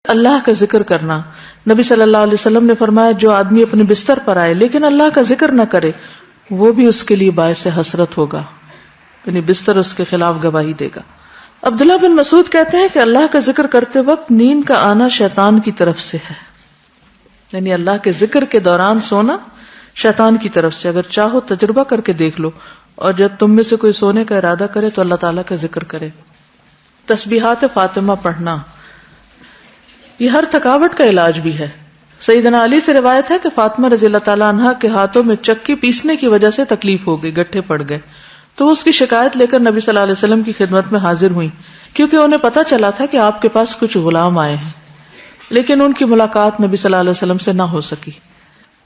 اللہ کا ذکر کرنا. نبی صلی اللہ علیہ وسلم نے فرمایا جو آدمی اپنے بستر پر آئے لیکن اللہ کا ذکر نہ کرے وہ بھی اس کے لیے باعث حسرت ہوگا، یعنی بستر اس کے خلاف گواہی دے گا. عبداللہ بن مسعود کہتے ہیں کہ اللہ کا ذکر کرتے وقت نیند کا آنا شیطان کی طرف سے ہے، یعنی اللہ کے ذکر کے دوران سونا شیطان کی طرف سے. اگر چاہو تجربہ کر کے دیکھ لو، اور جب تم میں سے کوئی سونے کا ارادہ کرے تو اللہ تعالیٰ کا ذکر کرے. تسبیحات فاطمہ پڑھنا یہ ہر تھکاوٹ کا علاج بھی ہے. سیدنا علی سے روایت ہے کہ فاطمہ رضی اللہ تعالیٰ عنہا کے ہاتھوں میں چکی پیسنے کی وجہ سے تکلیف ہو گئی، گٹھے پڑ گئے، تو وہ اس کی شکایت لے کر نبی صلی اللہ علیہ وسلم کی خدمت میں حاضر ہوئی، کیونکہ انہیں پتا چلا تھا کہ آپ کے پاس کچھ غلام آئے ہیں، لیکن ان کی ملاقات نبی صلی اللہ علیہ وسلم سے نہ ہو سکی.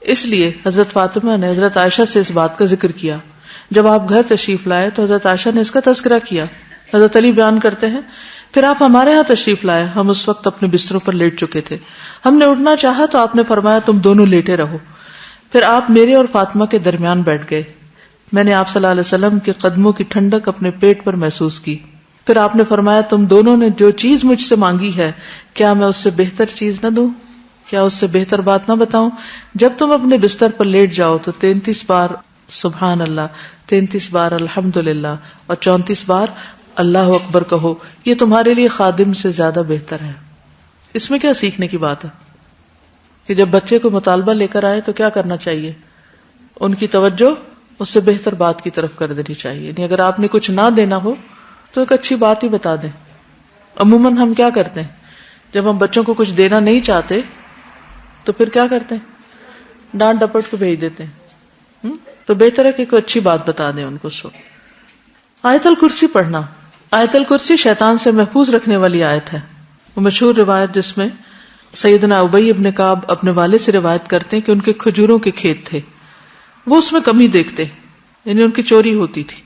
اس لیے حضرت فاطمہ نے حضرت عائشہ سے اس بات کا ذکر کیا. جب آپ گھر تشریف لائے تو حضرت عائشہ نے اس کا تذکرہ کیا. حضرت علی بیان کرتے ہیں پھر آپ ہمارے ہاں تشریف لائے، ہم اس وقت اپنے بستروں پر لیٹ چکے تھے، ہم نے اٹھنا چاہا تو آپ نے فرمایا تم دونوں لیٹے رہو. پھر آپ میرے اور فاطمہ کے درمیان بیٹھ گئے. میں نے آپ صلی اللہ علیہ وسلم کے قدموں کی ٹھنڈک اپنے پیٹ پر محسوس کی. پھر آپ نے فرمایا تم دونوں نے جو چیز مجھ سے مانگی ہے کیا میں اس سے بہتر چیز نہ دوں، کیا اس سے بہتر بات نہ بتاؤں؟ جب تم اپنے بستر پر لیٹ جاؤ تو 33 بار سبحان اللہ، 33 بار الحمدللہ اور 34 بار اللہ اکبر کہو، یہ تمہارے لیے خادم سے زیادہ بہتر ہے. اس میں کیا سیکھنے کی بات ہے کہ جب بچے کو مطالبہ لے کر آئے تو کیا کرنا چاہیے؟ ان کی توجہ اس سے بہتر بات کی طرف کر دینی چاہیے. یعنی اگر آپ نے کچھ نہ دینا ہو تو ایک اچھی بات ہی بتا دیں. عموماً ہم کیا کرتے ہیں جب ہم بچوں کو کچھ دینا نہیں چاہتے تو پھر کیا کرتے ہیں؟ ڈانٹ ڈپٹ کو بھیج دیتے ہیں. تو بہتر ہے کہ کوئی اچھی بات بتا دیں ان کو. آیت الکرسی پڑھنا. آیت الکرسی شیطان سے محفوظ رکھنے والی آیت ہے. وہ مشہور روایت جس میں سیدنا ابی ابن کعب اپنے والد سے روایت کرتے ہیں کہ ان کے کھجوروں کے کھیت تھے، وہ اس میں کمی دیکھتے، یعنی ان کی چوری ہوتی تھی.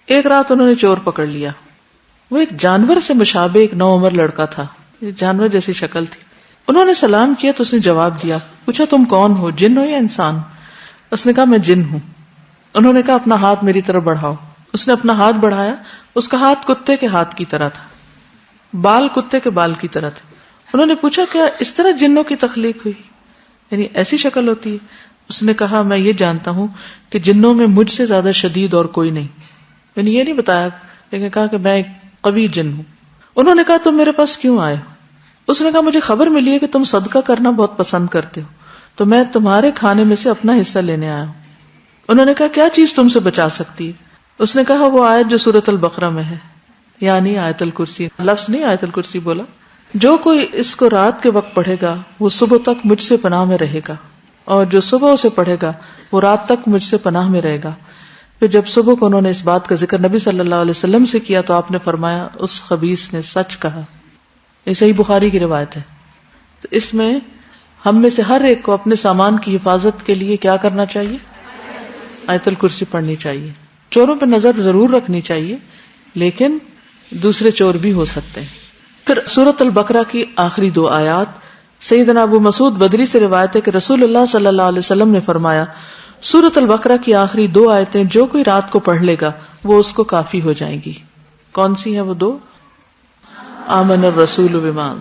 ایک رات انہوں نے چور پکڑ لیا. وہ ایک جانور سے مشابہ ایک نوعمر لڑکا تھا، جانور جیسی شکل تھی. انہوں نے سلام کیا تو اس نے جواب دیا. پوچھا تم کون ہو، جن ہو یا انسان؟ اس نے کہا میں جن ہوں. انہوں نے کہا اپنا ہاتھ میری طرف بڑھاؤ. اس نے اپنا ہاتھ بڑھایا. اس کا ہاتھ کتے کے ہاتھ کی طرح تھا، بال کتے کے بال کی طرح تھے. انہوں نے پوچھا کیا اس طرح جنوں کی تخلیق ہوئی، یعنی ایسی شکل ہوتی ہے؟ اس نے کہا میں یہ جانتا ہوں کہ جنوں میں مجھ سے زیادہ شدید اور کوئی نہیں. یعنی یہ نہیں بتایا لیکن کہا کہ میں ایک قوی جن ہوں. انہوں نے کہا تم میرے پاس کیوں آئے ہو؟ اس نے کہا مجھے خبر ملی ہے کہ تم صدقہ کرنا بہت پسند کرتے ہو، تو میں تمہارے کھانے میں سے اپنا حصہ لینے آیا ہوں. انہوں نے کہا کیا چیز تم سے بچا سکتی ہے؟ اس نے کہا وہ آیت جو سورۃ البقرہ میں ہے، یعنی آیت الکرسی. لفظ نہیں آیت الکرسی بولا. جو کوئی اس کو رات کے وقت پڑھے گا وہ صبح تک مجھ سے پناہ میں رہے گا، اور جو صبح اسے پڑھے گا وہ رات تک مجھ سے پناہ میں رہے گا. پھر جب صبح کو انہوں نے اس بات کا ذکر نبی صلی اللہ علیہ وسلم سے کیا تو آپ نے فرمایا اس خبیث نے سچ کہا. یہ صحیح بخاری کی روایت ہے. تو اس میں ہم میں سے ہر ایک کو اپنے سامان کی حفاظت کے لیے کیا کرنا چاہیے؟ آیت الکرسی پڑھنی چاہیے. چوروں پہ نظر ضرور رکھنی چاہیے، لیکن دوسرے چور بھی ہو سکتے ہیں. پھر سورۃ البقرہ کی آخری 2 آیات. سیدنا ابو مسعود بدری سے روایت ہے کہ رسول اللہ صلی اللہ علیہ وسلم نے فرمایا سورۃ البقرہ کی آخری 2 آیتیں جو کوئی رات کو پڑھ لے گا وہ اس کو کافی ہو جائیں گی. کون سی ہیں وہ 2؟ آمن الرسول بما.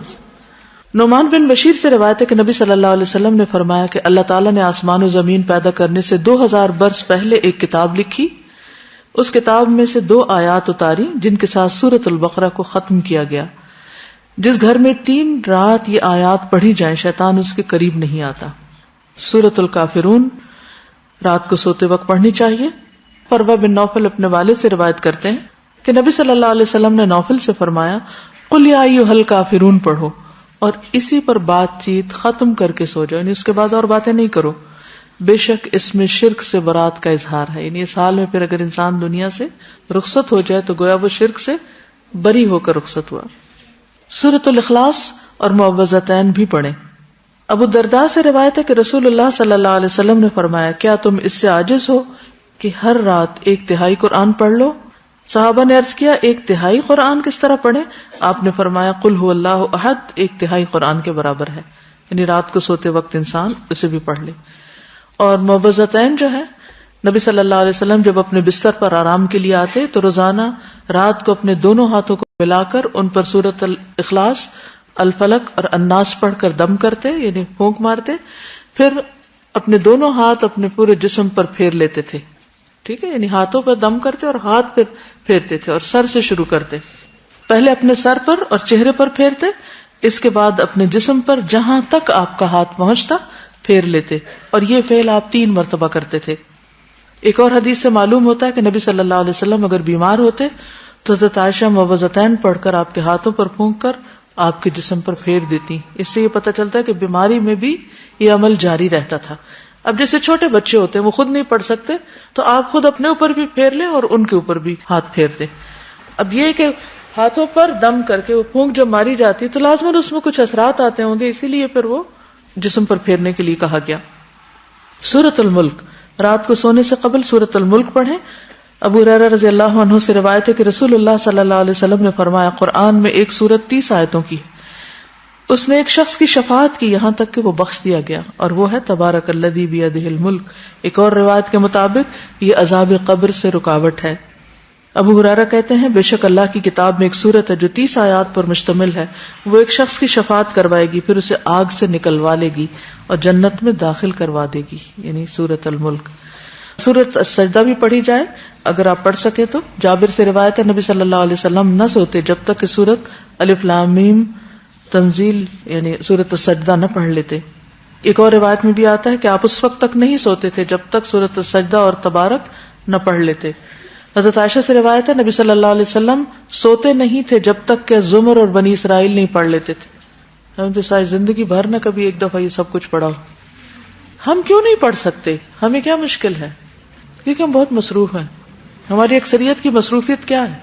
نعمان بن بشیر سے روایت ہے کہ نبی صلی اللہ علیہ وسلم نے فرمایا کہ اللہ تعالیٰ نے آسمان و زمین پیدا کرنے سے 2000 برس پہلے ایک کتاب لکھی. اس کتاب میں سے 2 آیات اتاری جن کے ساتھ سورۃ البقرہ کو ختم کیا گیا. جس گھر میں 3 رات یہ آیات پڑھی جائیں شیطان اس کے قریب نہیں آتا. سورۃ الکافرون رات کو سوتے وقت پڑھنی چاہیے. فروہ بن نوفل اپنے والد سے روایت کرتے ہیں کہ نبی صلی اللہ علیہ وسلم نے نوفل سے فرمایا قل یا ایھا الکافرون پڑھو اور اسی پر بات چیت ختم کر کے سو جاؤ، یعنی اس کے بعد اور باتیں نہیں کرو. بے شک اس میں شرک سے برات کا اظہار ہے. یعنی اس حال میں پھر اگر انسان دنیا سے رخصت ہو جائے تو گویا وہ شرک سے بری ہو کر رخصت ہوا. سورۃ الاخلاص اور معوذتین بھی پڑھیں. ابو الدرداء سے روایت ہے کہ رسول اللہ صلی اللہ علیہ وسلم نے فرمایا کیا تم اس سے عاجز ہو کہ ہر رات 1/3 قرآن پڑھ لو؟ صحابہ نے عرض کیا 1/3 قرآن کس طرح پڑھیں؟ آپ نے فرمایا قل هو اللہ احد 1/3 قرآن کے برابر ہے. یعنی رات کو سوتے وقت انسان اسے بھی پڑھ لے. اور معوذتین جو ہے نبی صلی اللہ علیہ وسلم جب اپنے بستر پر آرام کے لیے آتے تو روزانہ رات کو اپنے دونوں ہاتھوں کو ملا کر ان پر سورۃ الاخلاص الفلق اور الناس پڑھ کر دم کرتے یعنی پھونک مارتے، پھر اپنے دونوں ہاتھ اپنے پورے جسم پر پھیر لیتے تھے، ٹھیک ہے، یعنی ہاتھوں پر دم کرتے اور ہاتھ پہ پھیرتے تھے، اور سر سے شروع کرتے، پہلے اپنے سر پر اور چہرے پر پھیرتے، اس کے بعد اپنے جسم پر جہاں تک آپ کا ہاتھ پہنچتا پھیر لیتے، اور یہ فعل آپ 3 مرتبہ کرتے تھے۔ ایک اور حدیث سے معلوم ہوتا ہے کہ نبی صلی اللہ علیہ وسلم اگر بیمار ہوتے تو حضرت عائشہ موعظتین پڑھ کر آپ کے ہاتھوں پر پھونک کر آپ کے جسم پر پھیر دیتی۔ اس سے یہ پتہ چلتا ہے کہ بیماری میں بھی یہ عمل جاری رہتا تھا۔ اب جیسے چھوٹے بچے ہوتے ہیں وہ خود نہیں پڑھ سکتے تو آپ خود اپنے اوپر بھی پھیر لیں اور ان کے اوپر بھی ہاتھ پھیر دیں۔ اب یہ کہ ہاتھوں پر دم کر کے وہ پھونک جب ماری جاتی تو لازماً اس میں کچھ اثرات آتے ہوں گے، اسی لیے پھر وہ جسم پر پھیرنے کے لیے کہا گیا۔ سورۃ الملک، رات کو سونے سے قبل سورۃ الملک پڑھیں۔ ابو ہریرہ رضی اللہ عنہ سے روایت ہے کہ رسول اللہ صلی اللہ علیہ وسلم نے فرمایا، قرآن میں ایک سورت 30 آیتوں کی ہے، اس نے ایک شخص کی شفاعت کی یہاں تک کہ وہ بخش دیا گیا، اور وہ ہے تبارک الذی بیدہ الملک۔ ایک اور روایت کے مطابق یہ عذاب قبر سے رکاوٹ ہے۔ ابو ہریرہ کہتے ہیں، بے شک اللہ کی کتاب میں ایک سورت ہے جو 30 آیات پر مشتمل ہے، وہ ایک شخص کی شفاعت کروائے گی، پھر اسے آگ سے نکلوا لے گی اور جنت میں داخل کروا دے گی، یعنی سورۃ الملک۔ سورۃ السجدہ بھی پڑھی جائے اگر آپ پڑھ سکیں تو۔ جابر سے روایت ہے نبی صلی اللہ علیہ وسلم نہ سوتے جب تک کہ سورۃ الف لام میم تنزیل یعنی سورۃ السجدہ نہ پڑھ لیتے۔ ایک اور روایت میں بھی آتا ہے کہ آپ اس وقت تک نہیں سوتے تھے جب تک سورۃ السجدہ اور تبارک نہ پڑھ لیتے۔ حضرت عائشہ سے روایت ہے نبی صلی اللہ علیہ وسلم سوتے نہیں تھے جب تک کہ زمر اور بنی اسرائیل نہیں پڑھ لیتے تھے۔ ہم تو ساری زندگی بھر نہ کبھی ایک دفعہ یہ سب کچھ پڑھا ہو۔ ہم کیوں نہیں پڑھ سکتے؟ ہمیں کیا مشکل ہے؟ کیونکہ ہم بہت مصروف ہیں۔ ہماری اکثریت کی مصروفیت کیا ہے؟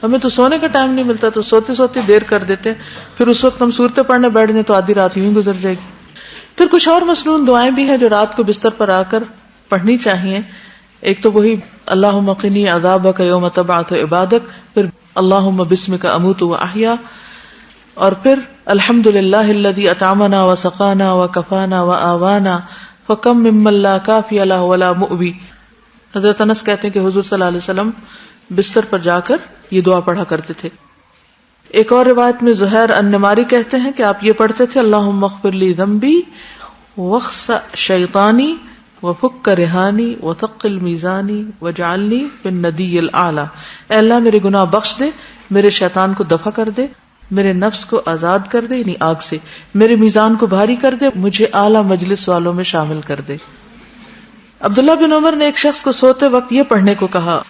ہمیں تو سونے کا ٹائم نہیں ملتا، تو سوتے سوتے دیر کر دیتے ہیں، پھر اس وقت ہم صورتیں پڑھنے بیٹھ جائیں تو آدھی رات یوں گزر جائے گی۔ پھر کچھ اور مسنون دعائیں بھی ہیں جو رات کو بستر پر آ کر پڑھنی چاہیے۔ ایک تو وہی اللہم قنی عذابک یوم تبعث عبادک، پھر اللہم بسمک اموت واحیا، اور پھر الحمدللہ الذی اطعمنا وسقانا وکفانا وآوانا فکم ممن لا کافی لہ ولا مؤوی۔ حضرت انس کہتے ہیں کہ حضور صلی اللہ علیہ وسلم بستر پر جا کر یہ دعا پڑھا کرتے تھے۔ ایک اور روایت میں زہیر النماری کہتے ہیں کہ آپ یہ پڑھتے تھے، اللہم اغفر لی ذنبی واخسأ شیطانی وفک رہانی وثقل میزانی وجعلنی فی الندی الاعلی۔ اے اللہ میرے گناہ بخش دے، میرے شیطان کو دفع کر دے، میرے نفس کو آزاد کر دے یعنی آگ سے، میرے میزان کو بھاری کر دے، مجھے اعلیٰ مجلس والوں میں شامل کر دے۔ عبداللہ بن عمر نے ایک شخص کو سوتے وقت یہ پڑھنے کو کہا،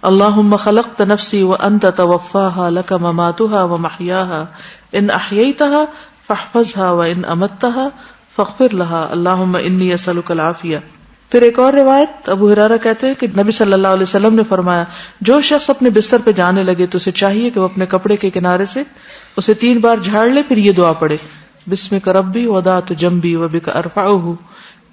اللہم خلقت نفسی وانت توفاها لک مماتها ومحیاها ان احییتها فاحفظها وان امتها فاغفر لها اللہم انی اسألک العافیہ۔ پھر ایک اور روایت ابو ہریرہ کہتے ہیں کہ نبی صلی اللہ علیہ وسلم نے فرمایا، جو شخص اپنے بستر پہ جانے لگے تو اسے چاہیے کہ وہ اپنے کپڑے کے کنارے سے اسے 3 بار جھاڑ لے، پھر یہ دعا پڑھے، بسمک ربی وضعت جنبی وبک ارفعہ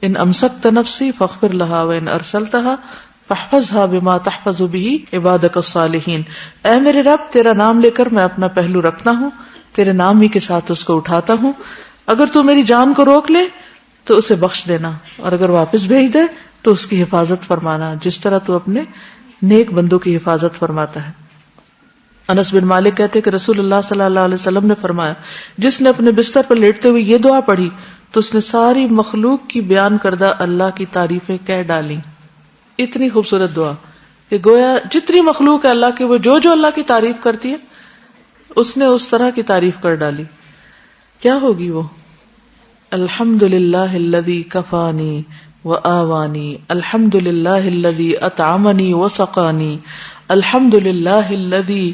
ان امسکت نفسی فاغفر لها وان ارسلتها فاحفظها بما تحفظ به عبادك الصالحین۔ اے میرے رب، تیرا نام لے کر میں اپنا پہلو رکھتا ہوں، تیرے نام ہی کے ساتھ اس کو اٹھاتا ہوں، اگر تو میری جان کو روک لے تو اسے بخش دینا، اور اگر واپس بھیج دے تو اس کی حفاظت فرمانا، جس طرح تو اپنے نیک بندوں کی حفاظت فرماتا ہے۔ انس بن مالک کہتے کہ رسول اللہ صلی اللہ علیہ وسلم نے فرمایا، جس نے اپنے بستر پر لیٹتے ہوئے یہ دعا پڑھی تو اس نے ساری مخلوق کی بیان کردہ اللہ کی تعریفیں کہہ ڈالی۔ اتنی خوبصورت دعا کہ گویا جتنی مخلوق ہے اللہ کے، وہ جو اللہ کی تعریف کرتی ہے اس نے اس طرح کی تعریف کر ڈالی۔ کیا ہوگی وہ؟ الحمدللہ الذی کفانی وآوانی، الحمدللہ الذی اطعمنی وسقانی، الحمدللہ الذی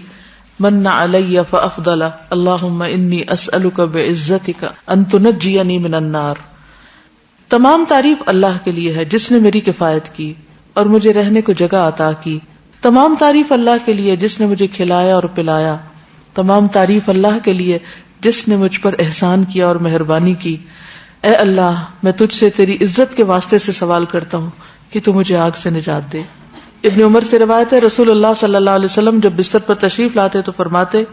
من علی فافضل، اللہم انی اسألک بعزتک ان تنجینی من النار۔ تمام تعریف اللہ کے لیے ہے جس نے میری کفایت کی اور مجھے رہنے کو جگہ عطا کی۔ تمام تعریف اللہ کے لیے جس نے مجھے کھلایا اور پلایا۔ تمام تعریف اللہ کے لیے جس نے مجھ پر احسان کیا اور مہربانی کی۔ اے اللہ، میں تجھ سے تیری عزت کے واسطے سے سوال کرتا ہوں کہ تو مجھے آگ سے نجات دے۔ ابن عمر سے روایت ہے، رسول اللہ صلی اللہ علیہ وسلم جب بستر پر تشریف لاتے تو فرماتے،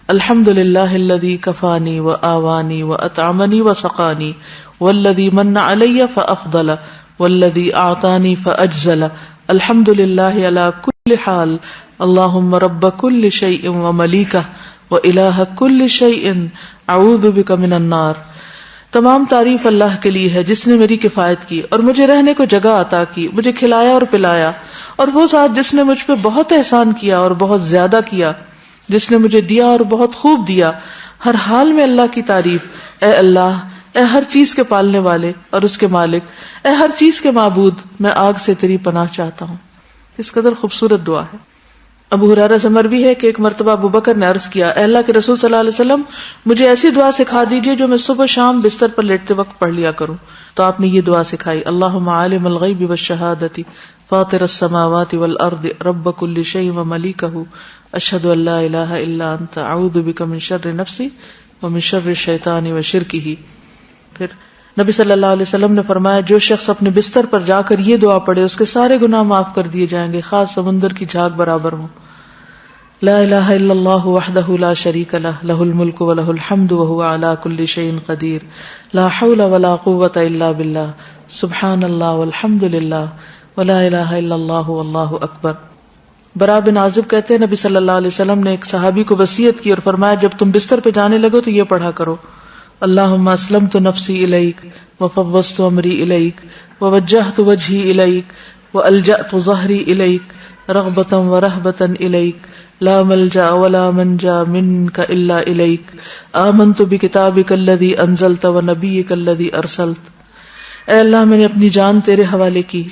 الحمدللہ الذی کفانی وآوانی واطعمنی وسقانی والذی من علی فافضل والذی اعطانی فاجزل، الحمدللہ علی کل حال، اللہم رب کل شیء وملیکہ وإلہ کل شیء اعوذ بک من النار. تمام تعریف اللہ کے لیے ہے جس نے میری کفایت کی اور مجھے رہنے کو جگہ عطا کی, مجھے کھلایا اور پلایا, اور وہ ذات جس نے مجھ پہ بہت احسان کیا اور بہت زیادہ کیا, جس نے مجھے دیا اور بہت خوب دیا. ہر حال میں اللہ کی تعریف. اے اللہ, اے ہر چیز کے پالنے والے اور اس کے مالک, اے ہر چیز کے معبود, میں آگ سے تیری پناہ چاہتا ہوں. اس قدر خوبصورت دعا ہے. ابو ہریرہ سے مروی ہے کہ ایک مرتبہ ابو بکر نے عرض کیا, اے اللہ کے رسول صلی اللہ علیہ وسلم, مجھے ایسی دعا سکھا دیجیے جو میں صبح شام بستر پر لیٹتے وقت پڑھ لیا کروں. تو آپ نے یہ دعا سکھائی, اللہم عالم الغیب والشہادۃ فاطر السماوات والارض رب کل شیء وملیکہ اشہد ان لا الہ الا انت اعوذ بک من شر نفسی ومن شر الشیطان وشرکہ. پھر نبی صلی اللہ علیہ وسلم نے فرمایا, جو شخص اپنے بستر پر جا کر یہ دعا پڑھے اس کے سارے گناہ معاف کر دیے جائیں گے, خاص سمندر کی جھاگ برابر ہوں. لا الہ الا اللہ وحدہ لا شریک لہ لہ الملک ولہ الحمد وہو علی کل شیء قدیر لا حول ولا قوۃ الا باللہ سبحان اللہ والحمد للہ ولا الہ الا اللہ واللہ اکبر. برا بن عازب کہتے ہیں, نبی صلی اللہ علیہ وسلم نے ایک صحابی کو وصیت کی اور فرمایا, جب تم بستر پہ جانے لگو تو یہ پڑھا کرو, اللہم اسلمت نفسی الیک وفوضت امری الیک ووجہت وجہی الیک والجأت ظہری الیک رغبتا ورہبتا الیک لا ملجا ولا منجا منک الا الیک آمنت بکتابک الذی انزلت ونبیک الذی ارسلت. اے اللہ, میں نے اپنی جان تیرے حوالے کی,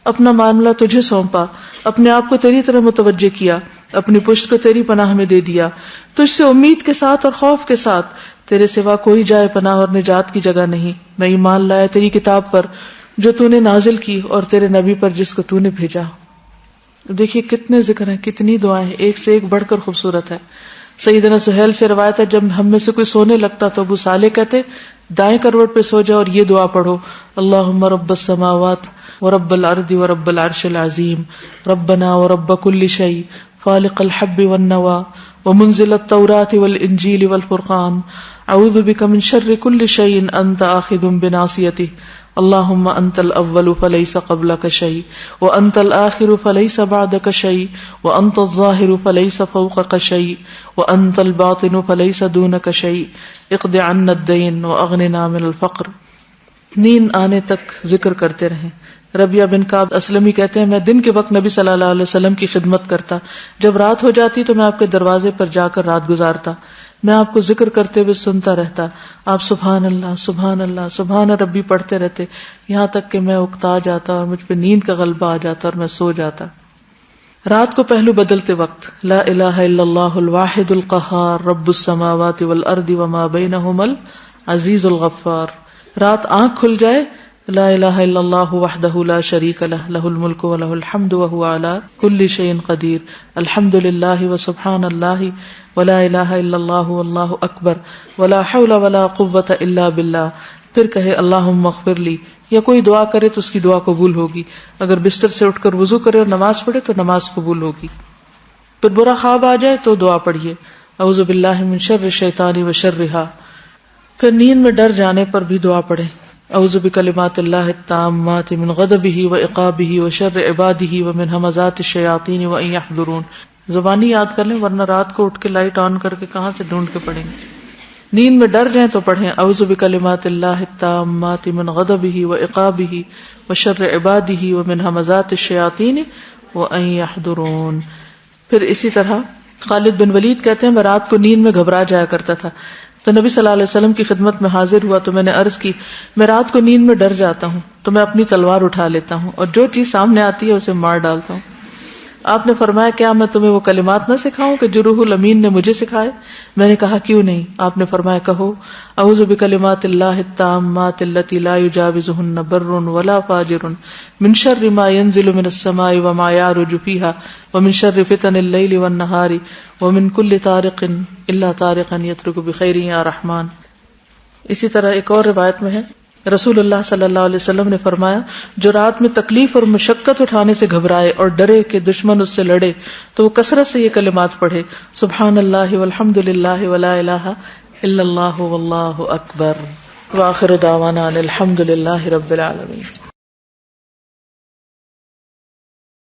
اپنا معاملہ تجھے سونپا, اپنے آپ کو تیری طرح متوجہ کیا, اپنی پشت کو تیری پناہ میں دے دیا, تجھ سے امید کے ساتھ اور خوف کے ساتھ, تیرے سوا کوئی جائے پناہ اور نجات کی جگہ نہیں. میں ایمان لایا تیری کتاب پر جو تو نے نازل کی اور تیرے نبی پر جس کو تو نے بھیجا. دیکھیے کتنے ذکر ہیں, کتنی دعائیں, ایک سے ایک بڑھ کر خوبصورت ہے. سیدنا سہیل سے روایت ہے, جب ہم میں سے کوئی سونے لگتا تو ابو صالح کہتے, دائیں کروٹ پہ سو جاؤ اور یہ دعا پڑھو, اللہم رب السماوات ورب الارض ورب العرش العظیم ربنا ورب کل شیء فالق الحب والنوى ومنزل التوراة والانجیل والفرقان اعوذ بک من شر کل شیء انت آخذ بناصیتہ اللہم انت الاول فلیس قبلک شیء وانت الآخر فلیس بعدک شیء وانت الظاہر فلیس فوقک شیء وانت الباطن فلیس دونک شیء اقض عنا الدین واغننا من الفقر. نیند آنے تک ذکر کرتے رہیں. ربیہ بن کعب اسلمی کہتے ہیں, میں دن کے وقت نبی صلی اللہ علیہ وسلم کی خدمت کرتا, جب رات ہو جاتی تو میں آپ کے دروازے پر جا کر رات گزارتا, میں آپ کو ذکر کرتے ہوئے سنتا رہتا, آپ سبحان اللہ سبحان اللہ سبحان ربی پڑھتے رہتے, یہاں تک کہ میں اکتا جاتا اور مجھ پہ نیند کا غلبہ آ جاتا اور میں سو جاتا. رات کو پہلو بدلتے وقت لا الہ الا اللہ الواحد القہار رب السماوات والارض وما بینہما العزیز الغفار. رات آنکھ کھل جائے, لا الہ الا اللہ وحدہ لا شریک لہ لہ الملک ولہ الحمد وہو علی کل شیء قدیر الحمد للہ وسبحان اللہ ولا الہ الا اللہ واللہ اکبر ولا حول ولا قوۃ الا باللہ. پھر کہے اللہم اغفر لی, یا کوئی دعا کرے تو اس کی دعا قبول ہوگی. اگر بستر سے اٹھ کر وضو کرے اور نماز پڑھے تو نماز قبول ہوگی. پھر برا خواب آ جائے تو دعا پڑھیے, اعوذ باللہ من شر الشیطان وشرہا. پھر نیند میں ڈر جانے پر بھی دعا پڑھے, اعوذ بکلمات اللہ التامات من غضبہ وعقابہ وشر عبادہ ومن ہمزات الشیاطین وان یحضرون. زبانی یاد کر لیں ورنہ رات کو اٹھ کے لائٹ آن کر کے کہاں سے ڈھونڈ کے پڑھیں گے. نیند میں ڈر جائیں تو پڑھیں اعوذ بکلمات اللہ التامات من غضبہ وعقابہ وشر عبادہ ومن ہمزات الشیاطین وان یحضرون. پھر اسی طرح خالد بن ولید کہتے ہیں, میں رات کو نیند میں گھبرا جایا کرتا تھا, تو نبی صلی اللہ علیہ وسلم کی خدمت میں حاضر ہوا تو میں نے عرض کی, میں رات کو نیند میں ڈر جاتا ہوں تو میں اپنی تلوار اٹھا لیتا ہوں اور جو چیز سامنے آتی ہے اسے مار ڈالتا ہوں. آپ نے فرمایا, کیا میں تمہیں وہ کلمات نہ سکھاؤں کہ جو روح الامین نے مجھے سکھائے؟ میں نے کہا کیوں نہیں. آپ نے فرمایا, کہو اعوذ بکلمات اللہ التامات التی لا یجاوزہن بر ولا فاجر من شر ما ینزل من السماء وما یعرج فیہا ومن شر فتن اللیل والنہار ومن کل طارق الا طارقا یترک بخیر یا رحمان. اسی طرح ایک اور روایت میں ہے, رسول اللہ صلی اللہ علیہ وسلم نے فرمایا, جو رات میں تکلیف اور مشقت اٹھانے سے گھبرائے اور ڈرے کہ دشمن اس سے لڑے تو وہ کثرت سے یہ کلمات پڑھے, سبحان اللہ والحمد للہ ولا الہ الا اللہ واللہ اکبر. وآخر دعوانا ان الحمد للہ رب العالمین.